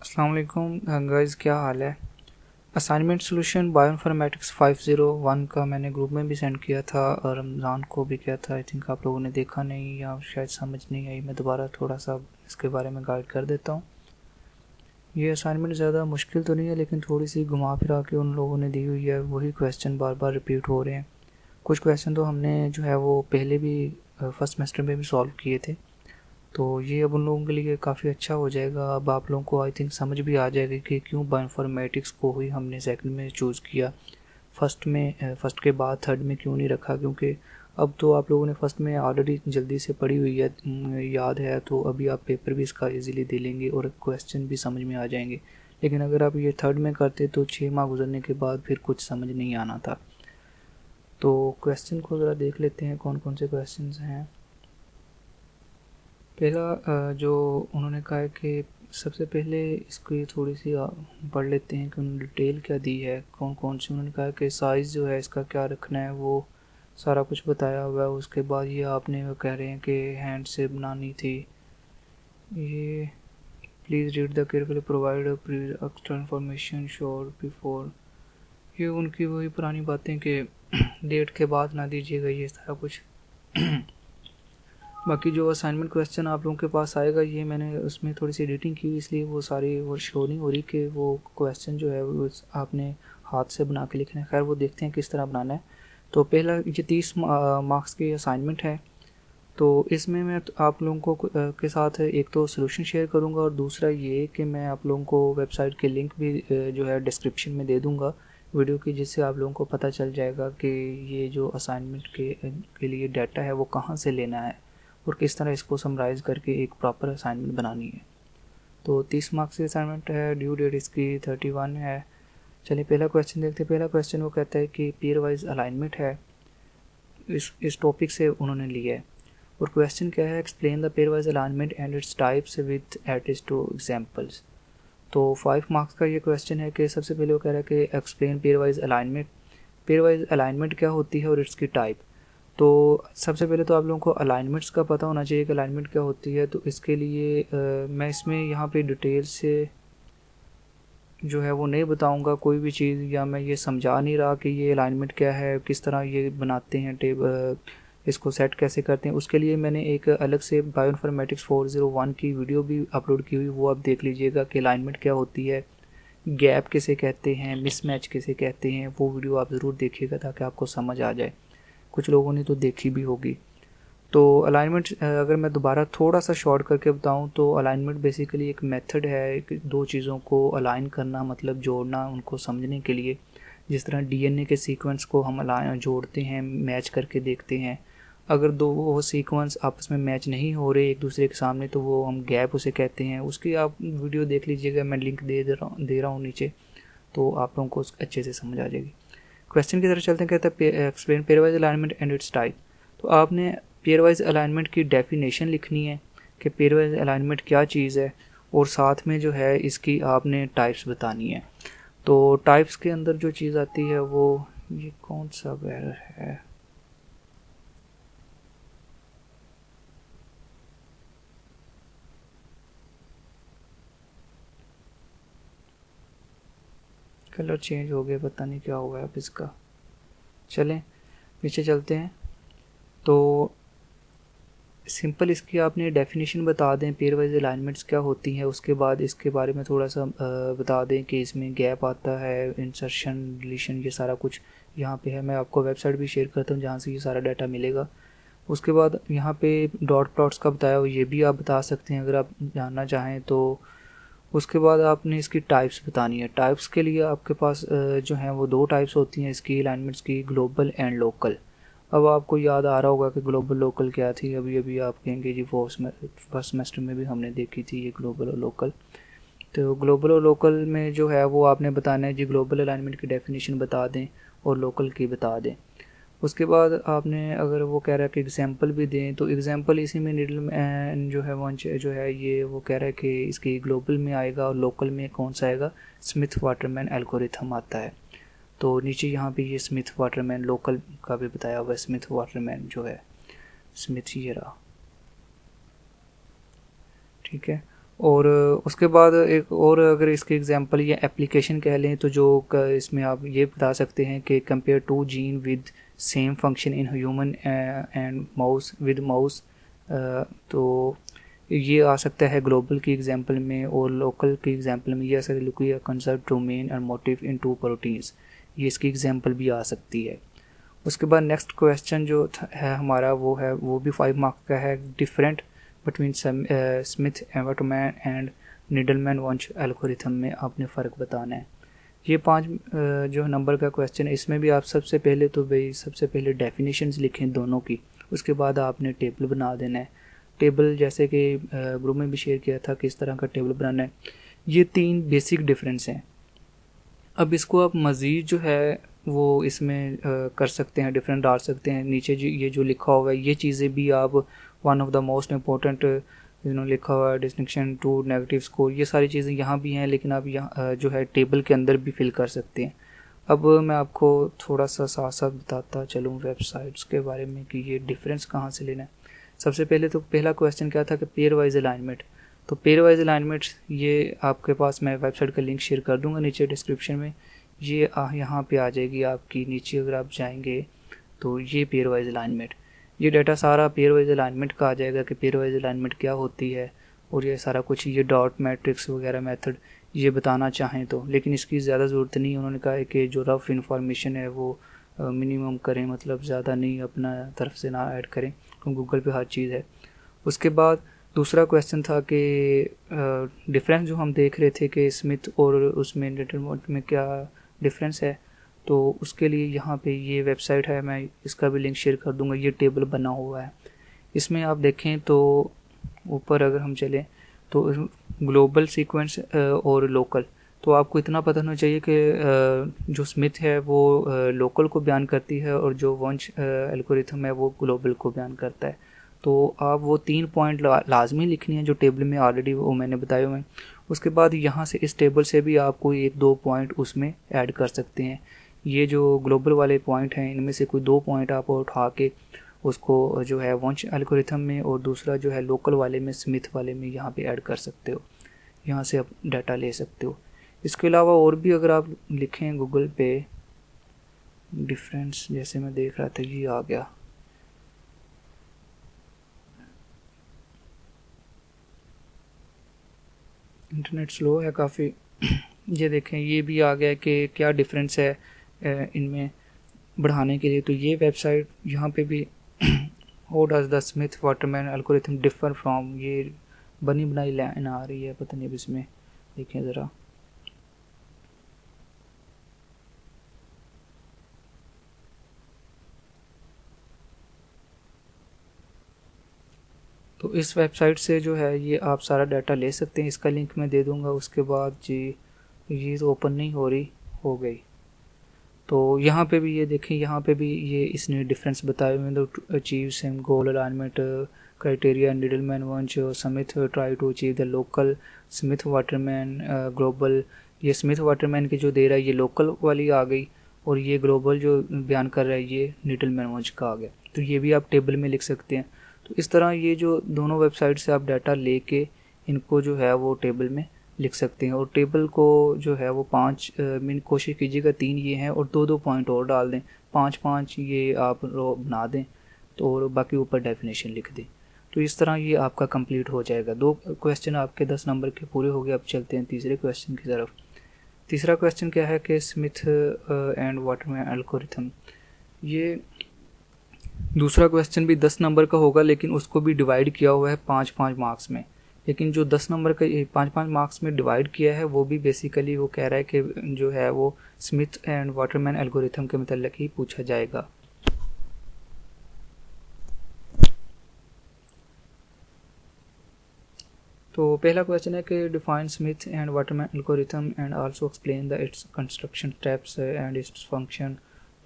अस्सलाम वालेकुम गाइस, क्या हाल है। असाइनमेंट सोल्यूशन बायोइन्फॉर्मेटिक्स 501 का मैंने ग्रुप में भी सेंड किया था और रमज़ान को भी किया था। आई थिंक आप लोगों ने देखा नहीं या शायद समझ नहीं आई। मैं दोबारा थोड़ा सा इसके बारे में गाइड कर देता हूँ। ये असाइनमेंट ज़्यादा मुश्किल तो नहीं है, लेकिन थोड़ी सी घुमा फिरा के उन लोगों ने दी हुई है। वही क्वेश्चन बार बार रिपीट हो रहे हैं। कुछ क्वेश्चन तो हमने जो है वो पहले भी फर्स्ट सेमेस्टर में भी सॉल्व किए थे, तो ये अब उन लोगों के लिए काफ़ी अच्छा हो जाएगा। अब आप लोगों को आई थिंक समझ भी आ जाएगी कि क्यों बायोइन्फॉर्मेटिक्स को ही हमने सेकंड में चूज़ किया, फर्स्ट के बाद थर्ड में क्यों नहीं रखा। क्योंकि अब तो आप लोगों ने फर्स्ट में ऑलरेडी जल्दी से पढ़ी हुई है, याद है, तो अभी आप पेपर भी इसका इजीली दे लेंगे और क्वेश्चन भी समझ में आ जाएंगे। लेकिन अगर आप ये थर्ड में करते तो 6 माह गुजरने के बाद फिर कुछ समझ नहीं आना था। तो क्वेश्चन को ज़रा देख लेते हैं कौन कौन से क्वेश्चन हैं। पहला जो उन्होंने कहा है कि सबसे पहले इसको ये थोड़ी सी पढ़ लेते हैं कि उन्होंने डिटेल क्या दी है, कौन कौन सी। उन्होंने कहा कि साइज़ जो है इसका क्या रखना है वो सारा कुछ बताया हुआ है। उसके बाद ये आपने वो कह रहे हैं कि हैंड से बनानी थी। ये please read the carefully provide extra information sure before. ये उनकी वही पुरानी बातें कि डेट के बाद ना दीजिएगा, ये सारा कुछ। बाकी जो असाइनमेंट क्वेश्चन आप लोगों के पास आएगा, ये मैंने उसमें थोड़ी सी एडिटिंग की, इसलिए वो सारी वो शो नहीं हो रही कि वो क्वेश्चन जो है वो आपने हाथ से बना के लिखना है। खैर वो देखते हैं किस तरह बनाना है। तो पहला ये 30 मार्क्स की असाइनमेंट है। तो इसमें मैं आप लोगों को के साथ एक तो सोल्यूशन शेयर करूंगा और दूसरा ये कि मैं आप लोगों को वेबसाइट के लिंक भी जो है डिस्क्रिप्शन में दे दूंगा वीडियो की, जिससे आप लोगों को पता चल जाएगा कि ये जो असाइनमेंट के लिए डाटा है वो कहाँ से लेना है और किस तरह इसको समराइज़ करके एक प्रॉपर असाइनमेंट बनानी है। तो 30 मार्क्स की असाइनमेंट है, ड्यू डेट इसकी 31 है। चलिए पहला क्वेश्चन देखते हैं। पहला क्वेश्चन वो कहता है कि पेयर वाइज अलाइनमेंट है, इस टॉपिक से उन्होंने लिया है। और क्वेश्चन क्या है, explain the pair wise alignment and its types with at least 2 examples. तो 5 मार्क्स का ये क्वेश्चन है कि सबसे पहले वो कह रहा है कि explain pair wise alignment. Pair wise alignment क्या होती है और इसकी टाइप। तो सबसे पहले तो आप लोगों को अलाइनमेंट्स का पता होना चाहिए कि अलाइनमेंट क्या होती है। तो इसके लिए मैं इसमें यहाँ पे डिटेल से जो है वो नहीं बताऊँगा कोई भी चीज़, या मैं ये समझा नहीं रहा कि ये अलाइनमेंट क्या है, किस तरह ये बनाते हैं इसको सेट कैसे करते हैं। उसके लिए मैंने एक अलग से बायोइन्फॉर्मेटिक्स 401 की वीडियो भी अपलोड की हुई, वो आप देख लीजिएगा कि अलाइनमेंट क्या होती है, गैप किसे कहते हैं, मिसमैच किसे कहते हैं। वो वीडियो आप ज़रूर देखिएगा ताकि आपको समझ आ जाए। कुछ लोगों ने तो देखी भी होगी। तो अलाइनमेंट अगर मैं दोबारा थोड़ा सा शॉर्ट करके बताऊं तो अलाइनमेंट बेसिकली एक मेथड है दो चीज़ों को अलाइन करना, मतलब जोड़ना उनको समझने के लिए। जिस तरह डीएनए के सीक्वेंस को हम जोड़ते हैं, मैच करके देखते हैं। अगर दो वो सीक्वेंस आपस में मैच नहीं हो रहे एक दूसरे के सामने, तो वो हम गैप उसे कहते हैं। उसकी आप वीडियो देख लीजिएगा, मैं लिंक दे रहा हूँ नीचे, तो आप लोगों को अच्छे से समझ आ जाएगी। क्वेश्चन की तरफ चलते हैं। कहता है explain pair wise alignment and it's type. तो आपने पेयर वाइज अलाइनमेंट की डेफिनेशन लिखनी है कि पेयर वाइज अलाइनमेंट क्या चीज़ है, और साथ में जो है इसकी आपने टाइप्स बतानी है। तो टाइप्स के अंदर जो चीज़ आती है वो, ये कौन सा बैर है, कलर चेंज हो गया, पता नहीं क्या हुआ है अब इसका। चलें पीछे चलते हैं। तो सिंपल इसकी आपने डेफिनेशन बता दें पेयर वाइज अलाइनमेंट्स क्या होती हैं, उसके बाद इसके बारे में थोड़ा सा बता दें कि इसमें गैप आता है, इंसर्शन, डिलीशन, ये सारा कुछ यहाँ पे है। मैं आपको वेबसाइट भी शेयर करता हूँ जहाँ से ये सारा डाटा मिलेगा। उसके बाद यहाँ पे डॉट प्लॉट्स का बताया हो, ये भी आप बता सकते हैं अगर आप जानना चाहें तो। उसके बाद आपने इसकी टाइप्स बतानी है। टाइप्स के लिए आपके पास जो हैं वो 2 टाइप्स होती हैं इसकी अलाइनमेंट्स की, ग्लोबल एंड लोकल। अब आपको याद आ रहा होगा कि ग्लोबल लोकल क्या थी। अभी अभी आप कहेंगे जी फर्स्ट सेमेस्टर में भी हमने देखी थी ये ग्लोबल और लोकल। तो ग्लोबल और लोकल में जो है वो आपने बताना है जी, ग्लोबल अलाइनमेंट की डेफिनेशन बता दें और लोकल की बता दें। उसके बाद आपने अगर वो कह रहा है कि एग्जांपल भी दें, तो एग्जांपल इसी में निडल में जो है वंच जो है ये वो कह रहा है कि इसकी ग्लोबल में आएगा और लोकल में कौन सा आएगा, स्मिथ वाटरमैन एल्गोरिथम आता है। तो नीचे यहाँ पे ये स्मिथ वाटरमैन लोकल का भी बताया हुआ है। स्मिथ वाटरमैन जो है, स्मिथ ये रहा, ठीक है। और उसके बाद एक और अगर इसके एग्जांपल या एप्लीकेशन कह लें तो जो इसमें आप ये बता सकते हैं कि compare to gene with same function in human and mouse with mouse, तो ये आ सकता है ग्लोबल की एग्जांपल में, और लोकल की एग्जांपल में ये आ सकता है लुक या conserve domain and motif in two proteins, ये इसकी एग्जांपल भी आ सकती है। उसके बाद नेक्स्ट क्वेश्चन जो है हमारा वो भी 5 मार्क का है। Different between Smith Waterman and Needleman वंश एल्गोरिथम में आपने फ़र्क बताना है। ये 5 जो नंबर का क्वेश्चन है, इसमें भी आप सबसे पहले डेफिनेशंस लिखें दोनों की, उसके बाद आपने टेबल बना देना है। टेबल जैसे कि ग्रुप में भी शेयर किया था किस तरह का टेबल बनाना है। ये 3 बेसिक डिफरेंस हैं। अब इसको आप मज़ीद जो है वो इसमें कर सकते हैं, डिफरेंट डाल सकते हैं। नीचे ये जो लिखा हुआ है ये चीज़ें भी आप one of the most important लिखा हुआ है डिस्टिंक्शन टू नेगेटिव स्कोर, ये सारी चीज़ें यहाँ भी हैं, लेकिन आप यहाँ जो है टेबल के अंदर भी फिल कर सकते हैं। अब मैं आपको थोड़ा सा साथ साथ बताता चलूँ वेबसाइट्स के बारे में कि ये डिफरेंस कहाँ से लेना है। सबसे पहले तो पहला क्वेश्चन क्या था कि पेयर वाइज अलाइनमेंट। तो पेयर वाइज अलाइनमेंट ये आपके पास, मैं वेबसाइट का लिंक शेयर कर दूंगा नीचे डिस्क्रिप्शन में। ये यहाँ पे आ जाएगी आपकी, नीचे अगर आप जाएंगे तो ये पेयर वाइज अलाइनमेंट, ये डाटा सारा पेयर वाइज अलाइनमेंट का आ जाएगा कि पेयर वाइज अलाइनमेंट क्या होती है, और ये सारा कुछ, ये डॉट मैट्रिक्स वगैरह मेथड ये बताना चाहें तो, लेकिन इसकी ज़्यादा ज़रूरत नहीं। उन्होंने कहा है कि जो रफ़ इंफॉर्मेशन है वो मिनिमम करें, मतलब ज़्यादा नहीं अपना तरफ से ना ऐड करें, क्योंकि गूगल पे हर चीज़ है। उसके बाद दूसरा क्वेश्चन था कि डिफरेंस जो हम देख रहे थे कि स्मिथ और उसमें डिटरमिनेंट में क्या डिफरेंस है, तो उसके लिए यहाँ पे ये वेबसाइट है, मैं इसका भी लिंक शेयर कर दूँगा। ये टेबल बना हुआ है, इसमें आप देखें तो ऊपर अगर हम चलें तो ग्लोबल सीक्वेंस और लोकल, तो आपको इतना पता होना चाहिए कि जो स्मिथ है वो लोकल को बयान करती है और जो वंश एल्गोरिथम है वो ग्लोबल को बयान करता है। तो आप वो 3 पॉइंट लाजमी लिखनी है जो टेबल में ऑलरेडी वो मैंने बताए हुए हैं। उसके बाद यहाँ से इस टेबल से भी आप कोई 1-2 पॉइंट उसमें ऐड कर सकते हैं। ये जो ग्लोबल वाले पॉइंट हैं इनमें से कोई 2 पॉइंट आप उठा के उसको जो है वंश एल्गोरिथम में, और दूसरा जो है लोकल वाले में, स्मिथ वाले में यहाँ पे ऐड कर सकते हो, यहाँ से आप डाटा ले सकते हो। इसके अलावा और भी अगर आप लिखें गूगल पे डिफरेंस, जैसे मैं देख रहा था ये आ गया, इंटरनेट स्लो है काफ़ी। ये देखें ये भी आ गया कि क्या डिफरेंस है इनमें बढ़ाने के लिए। तो ये वेबसाइट यहाँ पे भी how does the Smith Waterman algorithm differ from, ये बनी बनाई लाइन आ रही है, पता नहीं अब इसमें देखें ज़रा। तो इस वेबसाइट से जो है ये आप सारा डाटा ले सकते हैं, इसका लिंक मैं दे दूंगा। उसके बाद जी ये तो ओपन नहीं हो रही, हो गई। तो यहाँ पे भी ये देखें, यहाँ पे भी ये इसने डिफरेंस बताए हुए हैं, तो achieve same goal alignment criteria Needleman Wunsch Smith try to achieve the local Smith Waterman global. ये स्मिथ वाटरमैन की जो दे रहा है ये लोकल वाली आ गई, और ये ग्लोबल जो बयान कर रहा है ये नीडलमैन वंश का आ गया। तो ये भी आप टेबल में लिख सकते हैं। तो इस तरह ये जो दोनों वेबसाइट से आप डाटा लेके इनको जो है वो टेबल में लिख सकते हैं। और टेबल को जो है वो 5 मिनट कोशिश कीजिएगा 3 ये हैं, और 2-2 पॉइंट और डाल दें, 5-5 ये आप रो बना दें, तो और बाकी ऊपर डेफिनेशन लिख दें। तो इस तरह ये आपका कंप्लीट हो जाएगा। 2 क्वेश्चन आपके 10 नंबर के पूरे हो गए। अब चलते हैं तीसरे क्वेश्चन की तरफ। तीसरा क्वेश्चन क्या है कि स्मिथ एंड वाटरमैन एल्गोरिथम, ये दूसरा क्वेश्चन भी 10 नंबर का होगा, लेकिन उसको भी डिवाइड किया हुआ है 5-5 मार्क्स में। लेकिन जो 10 नंबर का 5-5 मार्क्स में डिवाइड किया है वो भी बेसिकली वो कह रहा है कि जो है वो स्मिथ एंड वाटरमैन एल्गोरिथम के मतलब ही पूछा जाएगा। तो पहला क्वेश्चन है कि define Smith and Waterman algorithm and also explain the its construction steps and its function.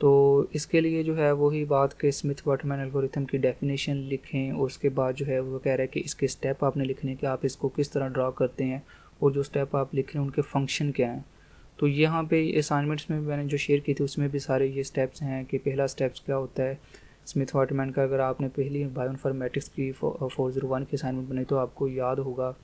तो इसके लिए जो है वही बात कि स्मिथ वाटरमैन एल्गोरिथम की डेफिनेशन लिखें, और उसके बाद जो है वो कह रहा है कि इसके स्टेप आपने लिखने कि आप इसको किस तरह ड्रा करते हैं, और जो स्टेप आप लिख रहे हैं उनके फंक्शन क्या हैं। तो यहाँ पे असाइनमेंट्स में मैंने जो शेयर की थी उसमें भी सारे ये स्टेप्स हैं कि पहला स्टेप्स क्या होता है स्मिथ वाटरमैन का। अगर आपने पहली बायोइन्फॉर्मेटिक्स की 401 की असाइनमेंट बनाई तो आपको याद होगा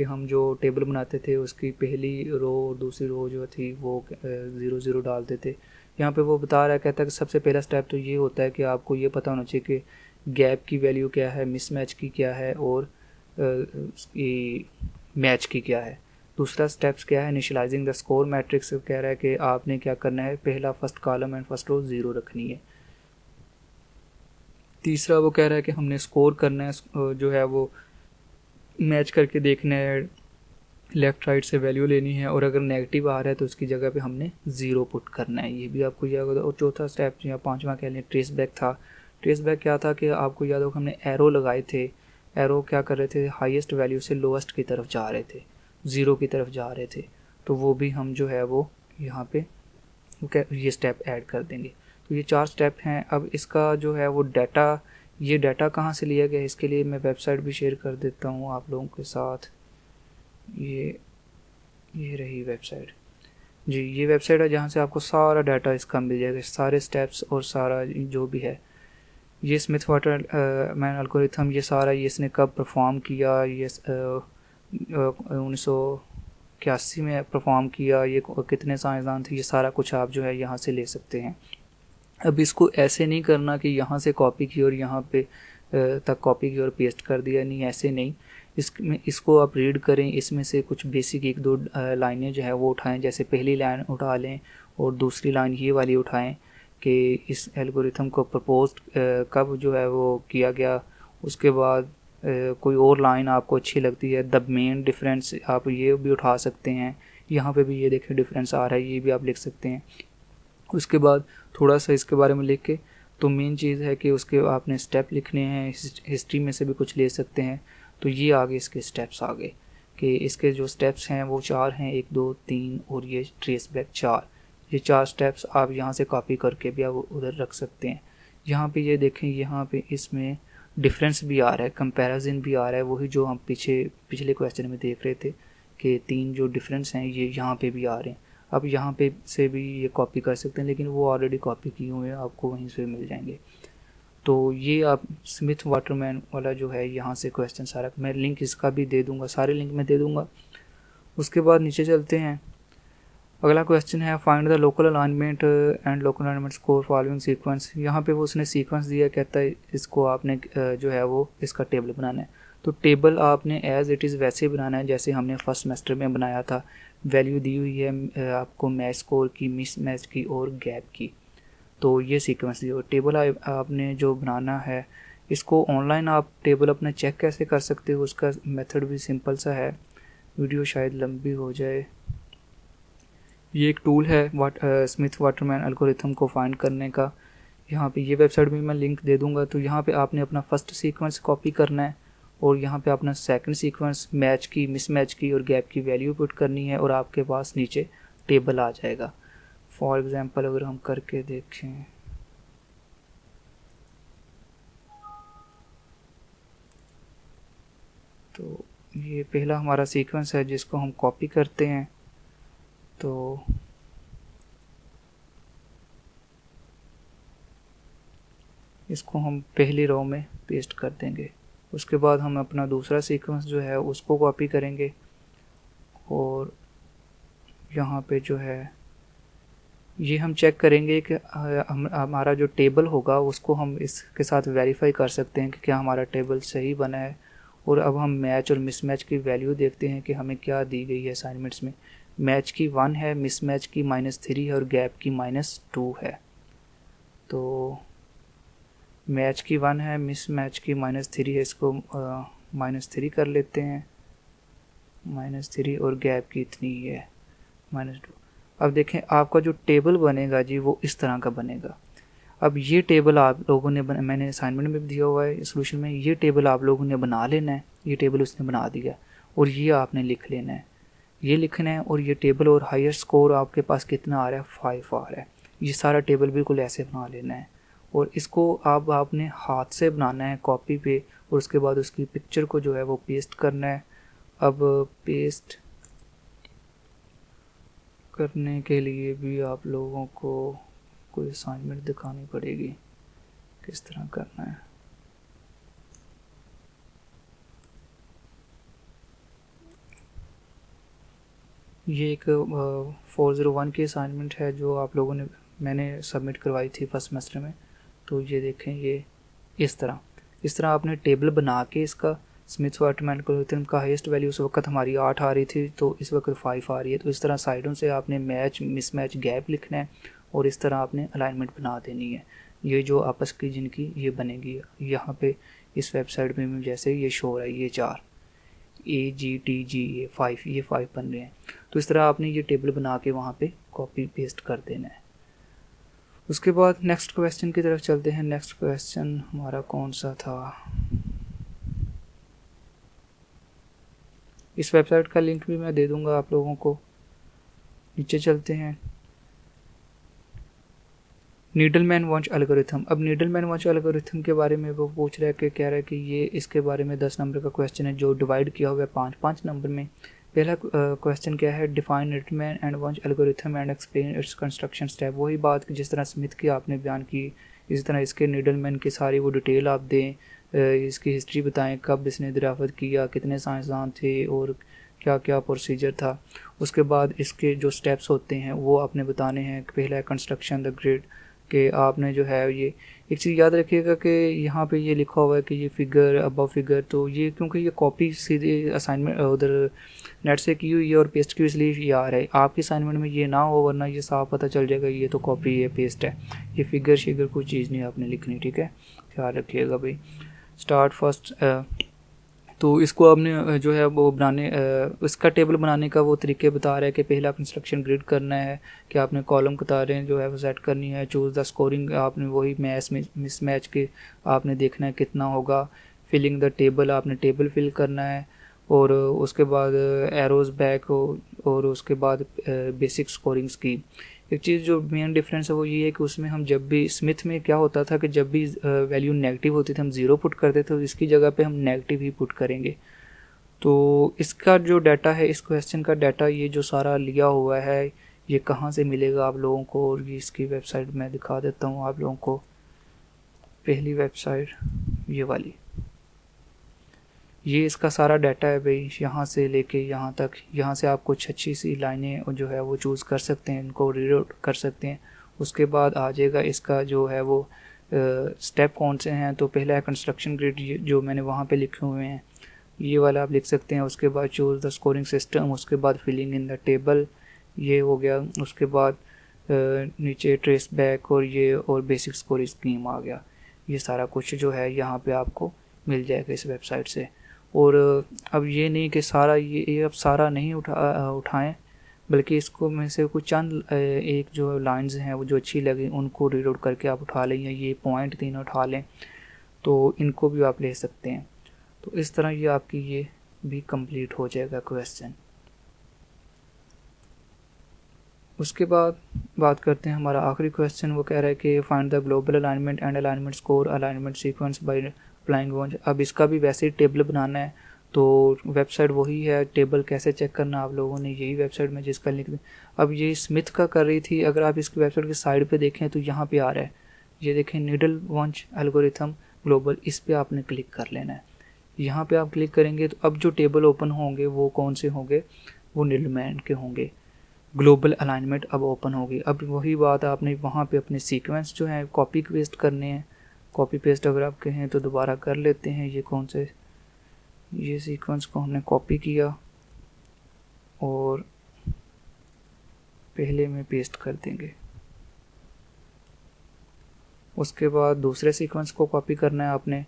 कि हम जो टेबल बनाते थे उसकी पहली रो और दूसरी रो जो थी वो 0 0 डालते थे। यहाँ पे वो बता रहा है, कहता है कि सबसे पहला स्टेप तो ये होता है कि आपको ये पता होना चाहिए कि गैप की वैल्यू क्या है, मिसमैच की क्या है और उसकी मैच की क्या है। दूसरा स्टेप्स क्या है, इनिशियलाइजिंग द स्कोर मैट्रिक्स कह रहा है कि आपने क्या करना है, पहला first column and first row 0 रखनी है। तीसरा वो कह रहा है कि हमने स्कोर करना है, जो है वो मैच करके देखना है, लेफ़्ट राइट से वैल्यू लेनी है और अगर नेगेटिव आ रहा है तो उसकी जगह पे हमने 0 पुट करना है। ये भी आपको याद होगा। और चौथा स्टेप या पांचवा कह लें ट्रेस बैक था। ट्रेस बैक क्या था कि आपको याद होगा हमने एरो लगाए थे। एरो क्या कर रहे थे, हाईएस्ट वैल्यू से लोएस्ट की तरफ जा रहे थे, 0 की तरफ जा रहे थे। तो वो भी हम जो है वो यहाँ पे ये स्टेप ऐड कर देंगे। तो ये 4 स्टेप हैं। अब इसका जो है वो डाटा, ये डाटा कहाँ से लिया गया, इसके लिए मैं वेबसाइट भी शेयर कर देता हूँ आप लोगों के साथ। ये रही वेबसाइट जी। ये वेबसाइट है जहाँ से आपको सारा डाटा इसका मिल जाएगा, सारे स्टेप्स और सारा जो भी है। ये स्मिथ वाटरमैन एल्गोरिथम, ये सारा ये इसने कब परफॉर्म किया, ये 1981 में परफॉर्म किया, ये कितने साइंसदान थे, ये सारा कुछ आप जो है यहाँ से ले सकते हैं। अब इसको ऐसे नहीं करना कि यहाँ से कॉपी की और यहाँ पे तक कॉपी की और पेस्ट कर दिया, नहीं ऐसे नहीं। इसको आप रीड करें, इसमें से कुछ बेसिक 1-2 लाइनें जो है वो उठाएं। जैसे पहली लाइन उठा लें और दूसरी लाइन ये वाली उठाएं कि इस एल्गोरिथम को प्रपोज कब जो है वो किया गया। उसके बाद कोई और लाइन आपको अच्छी लगती है, द मेन डिफरेंस, आप ये भी उठा सकते हैं। यहाँ पे भी ये देखें डिफरेंस आ रहा है, ये भी आप लिख सकते हैं। उसके बाद थोड़ा सा इसके बारे में लिख के, तो मेन चीज़ है कि उसके आपने स्टेप लिखने हैं, हिस्ट्री में से भी कुछ ले सकते हैं। तो ये आगे इसके स्टेप्स आ गए कि इसके जो स्टेप्स हैं वो 4 हैं, 1 2 3 और ये ट्रेस बैक 4। ये 4 स्टेप्स आप यहाँ से कॉपी करके भी आप उधर रख सकते हैं। यहाँ पे ये देखें, यहाँ पे इसमें डिफरेंस भी आ रहा है, कंपैरिजन भी आ रहा है, वही जो हम पिछले क्वेश्चन में देख रहे थे कि 3 जो डिफरेंस हैं ये यहाँ पे भी आ रहे हैं। अब यहाँ पे से भी ये कॉपी कर सकते हैं, लेकिन वो ऑलरेडी कॉपी किए हुए हैं, आपको वहीं से मिल जाएंगे। तो ये आप स्मिथ वाटरमैन वाला जो है यहाँ से क्वेश्चन सारा, मैं लिंक इसका भी दे दूँगा, सारे लिंक मैं दे दूँगा। उसके बाद नीचे चलते हैं। अगला क्वेश्चन है find the local alignment and local alignment score following sequence. यहाँ पे वो उसने सीक्वेंस दिया, कहता है इसको आपने जो है वो इसका टेबल बनाना है। तो टेबल आपने एज इट इज़ वैसे बनाना है जैसे हमने फर्स्ट सेमेस्टर में बनाया था। वैल्यू दी हुई है आपको मैच स्कोर की, मिस मैच की और गैप की। तो ये सीक्वेंस दिया। टेबल आपने जो बनाना है, इसको ऑनलाइन आप टेबल अपना चेक कैसे कर सकते हो, उसका मेथड भी सिंपल सा है। वीडियो शायद लंबी हो जाए। ये एक टूल है स्मिथ वाटरमैन एल्गोरिथम को फाइंड करने का। यहाँ पे ये वेबसाइट भी मैं लिंक दे दूँगा। तो यहाँ पे आपने अपना फर्स्ट सीक्वेंस कॉपी करना है और यहाँ पे अपना सेकंड सीक्वेंस, मैच की, मिसमैच की और गैप की वैल्यू पुट करनी है और आपके पास नीचे टेबल आ जाएगा। फॉर एग्जांपल अगर हम करके देखें, तो ये पहला हमारा सीक्वेंस है जिसको हम कॉपी करते हैं। तो इसको हम पहली रो में पेस्ट कर देंगे। उसके बाद हम अपना दूसरा सीक्वेंस जो है उसको कॉपी करेंगे और यहाँ पे जो है ये हम चेक करेंगे कि हमारा जो टेबल होगा उसको हम इसके साथ वेरीफाई कर सकते हैं कि क्या हमारा टेबल सही बना है। और अब हम मैच और मिसमैच की वैल्यू देखते हैं कि हमें क्या दी गई है असाइनमेंट्स में। मैच की 1 है, मिसमैच की -3 है और गैप की -2 है। तो मैच की 1 है, मिसमैच की -3 है, इसको -3 कर लेते हैं, -3 और गैप की इतनी ही है, -2। अब देखें आपका जो टेबल बनेगा जी वो इस तरह का बनेगा। अब ये टेबल आप लोगों ने मैंने असाइनमेंट में भी दिया हुआ है सोल्यूशन में, ये टेबल आप लोगों ने बना लेना है। ये टेबल उसने बना दिया और ये आपने लिख लेना है, ये लिखना है। और ये टेबल और हायर स्कोर आपके पास कितना आ रहा है, 5 आ रहा है। ये सारा टेबल बिल्कुल ऐसे बना लेना है और इसको आपने हाथ से बनाना है कॉपी पे और उसके बाद उसकी पिक्चर को जो है वो पेस्ट करना है। अब पेस्ट करने के लिए भी आप लोगों को कोई असाइनमेंट दिखानी पड़ेगी किस तरह करना है। ये एक 401 की असाइनमेंट है जो आप लोगों ने मैंने सबमिट करवाई थी फर्स्ट सेमेस्टर में। तो ये देखें, ये इस तरह आपने टेबल बना के इसका स्मिथ-वाटरमैन एल्गोरिथम का हाईएस्ट वैल्यू उस वक्त हमारी 8 आ रही थी, तो इस वक्त 5 आ रही है। तो इस तरह साइडों से आपने मैच मिसमैच गैप लिखना है और इस तरह आपने अलाइनमेंट बना देनी है। ये जो आपस की जिनकी ये बनेगी, यहाँ पे इस वेबसाइट में जैसे ये शो हो रहा है, ये 4 AGTG, ये 5 बन रहे हैं। तो इस तरह आपने ये टेबल बना के वहाँ पे कॉपी पेस्ट कर देना है। उसके बाद नेक्स्ट क्वेश्चन की तरफ चलते हैं। नेक्स्ट क्वेश्चन हमारा कौन सा था? इस वेबसाइट का लिंक भी मैं दे दूंगा आप लोगों को। नीचे चलते हैं। नीडलमैन वंश एल्गोरिथम। अब नीडलमैन वंश एल्गोरिथम के बारे में वो पूछ रहा है कि कह रहा है कि ये इसके बारे में 10 नंबर का क्वेश्चन है जो डिवाइड किया हुआ है 5-5 नंबर में। पहला क्वेश्चन क्या है? डिफाइन नीडलमैन एंड वंश algorithm and explain its construction step. वही बात कि जिस तरह स्मिथ की आपने बयान की, इसी तरह इसके नीडलमैन की सारी वो डिटेल आप दें, इसकी हिस्ट्री बताएं, कब इसने दरियाफ्त किया, कितने साइंसदान थे और क्या क्या प्रोसीजर था। उसके बाद इसके जो स्टेप्स होते हैं वो आपने बताने हैं। पहला है कंस्ट्रक्शन द ग्रिड, कि आपने जो है ये एक चीज़ याद रखिएगा कि यहाँ पे ये लिखा हुआ है कि ये फिगर अबव फिगर, तो ये क्योंकि ये कॉपी सीधे असाइनमेंट उधर नेट से की हुई है और पेस्ट की, इसलिए ये आ रहा है। आपकी असाइनमेंट में ये ना हो, वरना ये साफ पता चल जाएगा ये तो कॉपी है, पेस्ट है। ये फिगर शिगर कोई चीज़ नहीं आपने लिखनी, ठीक है, ख्याल रखिएगा भाई। स्टार्ट फर्स्ट, तो इसको आपने जो है वो बनाने इसका टेबल बनाने का वो तरीके बता रहा है कि पहला कंस्ट्रक्शन ग्रिड करना है कि आपने कॉलम कतारें जो है वो सेट करनी है। चूज़ द स्कोरिंग, आपने वही मिसमैच के आपने देखना है कितना होगा। फिलिंग द टेबल, आपने टेबल फिल करना है। और उसके बाद एरोज़ बैक और उसके बाद बेसिक स्कोरिंग स्कीम। एक चीज़ जो मेन डिफरेंस है वो ये है कि उसमें हम जब भी स्मिथ में क्या होता था कि जब भी वैल्यू नेगेटिव होती थी हम 0 पुट करते थे, तो इसकी जगह पे हम नेगेटिव ही पुट करेंगे। तो इसका जो डाटा है, इस क्वेश्चन का डाटा ये जो सारा लिया हुआ है, ये कहाँ से मिलेगा आप लोगों को, और ये इसकी वेबसाइट मैं दिखा देता हूँ आप लोगों को। पहली वेबसाइट ये वाली, ये इसका सारा डाटा है भाई, यहाँ से लेके यहाँ तक। यहाँ से आप कुछ अच्छी सी लाइनें जो है वो चूज़ कर सकते हैं, इनको रीड आउट कर सकते हैं। उसके बाद आ जाएगा इसका जो है वो स्टेप कौन से हैं। तो पहला है कंस्ट्रक्शन ग्रिड, जो मैंने वहाँ पे लिखे हुए हैं, ये वाला आप लिख सकते हैं। उसके बाद चूज़ द स्कोरिंग सिस्टम, उसके बाद फिलिंग इन द टेबल, ये हो गया। उसके बाद नीचे ट्रेस बैक और ये और बेसिक स्कोरिंग स्कीम आ गया। ये सारा कुछ जो है यहाँ पे आपको मिल जाएगा इस वेबसाइट से। और अब ये नहीं कि सारा ये अब सारा नहीं उठाएं, बल्कि इसको में से कुछ चंद एक जो लाइंस हैं वो जो अच्छी लगी उनको रीड आउट करके आप उठा लें, या ये पॉइंट 3 उठा लें, तो इनको भी आप ले सकते हैं। तो इस तरह ये आपकी ये भी कंप्लीट हो जाएगा क्वेश्चन। उसके बाद बात करते हैं हमारा आखिरी क्वेश्चन। वो कह रहा है कि find the global alignment and alignment score alignment sequence by applying वंश। अब इसका भी वैसे ही टेबल बनाना है, तो वेबसाइट वही है। टेबल कैसे चेक करना आप लोगों ने, यही वेबसाइट में जिसका लिंक। अब ये स्मिथ का कर रही थी, अगर आप इसकी वेबसाइट की साइड पे देखें तो यहाँ पे आ रहा है, ये देखें नीडल वंश एल्गोरिथम ग्लोबल, इस पर आपने क्लिक कर लेना है। यहाँ पे आप क्लिक करेंगे तो अब जो टेबल ओपन होंगे वो कौन से होंगे, वो नीडलमैन के होंगे। ग्लोबल अलाइनमेंट अब ओपन होगी। अब वही बात, आपने वहाँ पे अपने सीक्वेंस जो है कॉपी पेस्ट करने हैं। कॉपी पेस्ट अगर आप कहें तो दोबारा कर लेते हैं। ये कौन से, ये सीक्वेंस को हमने कॉपी किया और पहले में पेस्ट कर देंगे। उसके बाद दूसरे सीक्वेंस को कॉपी करना है आपने,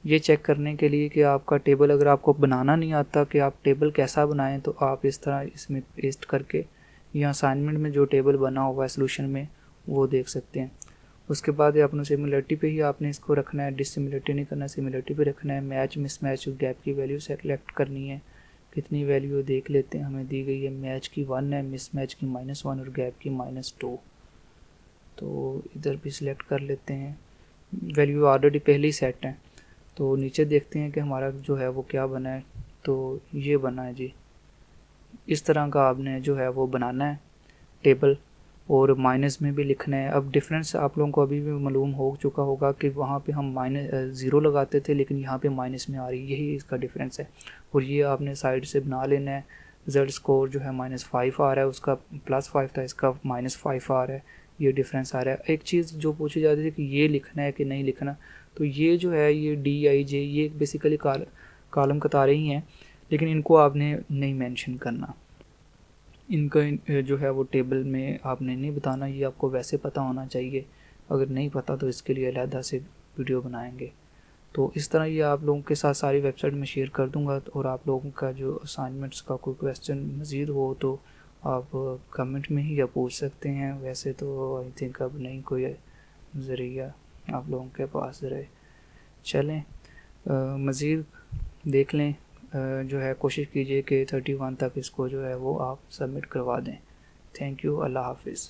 ये चेक करने के लिए कि आपका टेबल, अगर आपको बनाना नहीं आता कि आप टेबल कैसा बनाएं, तो आप इस तरह इसमें पेस्ट करके या असाइनमेंट में जो टेबल बना हुआ है सोल्यूशन में वो देख सकते हैं। उसके बाद ये अपने सिमिलरिटी पे ही आपने इसको रखना है, डिसिमिलरिटी नहीं करना, सिमिलरिटी पे रखना है। मैच मिसमैच गैप की वैल्यू सेलेक्ट करनी है, कितनी वैल्यू देख लेते हैं, हमें दी गई है मैच की 1 है, मिसमैच की -1 और गैप की -2। तो इधर भी सिलेक्ट कर लेते हैं। वैल्यू ऑलरेडी पहले ही सेट है। तो नीचे देखते हैं कि हमारा जो है वो क्या बना है। तो ये बना है जी, इस तरह का आपने जो है वो बनाना है टेबल, और माइनस में भी लिखना है। अब डिफरेंस आप लोगों को अभी भी मालूम हो चुका होगा कि वहाँ पे हम -0 लगाते थे, लेकिन यहाँ पे माइनस में आ रही है, यही इसका डिफरेंस है। और ये आपने साइड से बना लेना है। रिज़ल्ट स्कोर जो है -5 आ रहा है, उसका +5 था, इसका -5 आ रहा है, ये डिफरेंस आ रहा है। एक चीज़ जो पूछी जाती थी कि ये लिखना है कि नहीं लिखना, तो ये जो है ये DIJ ये बेसिकली कॉलम कतारें ही हैं, लेकिन इनको आपने नहीं मेंशन करना, इनका जो है वो टेबल में आपने नहीं बताना, ये आपको वैसे पता होना चाहिए। अगर नहीं पता तो इसके लिए अलहदा से वीडियो बनाएंगे। तो इस तरह ये आप लोगों के साथ सारी वेबसाइट में शेयर कर दूंगा, और आप लोगों का जो असाइनमेंट्स का कोई क्वेश्चन मज़ीद हो तो आप कमेंट में ही या पूछ सकते हैं। वैसे तो आई थिंक अब नहीं कोई ज़रिया आप लोगों के पास रहे। चलें मज़ीद देख लें, जो है कोशिश कीजिए कि 31 तक इसको जो है वो आप सबमिट करवा दें। थैंक यू, अल्लाह हाफिज़।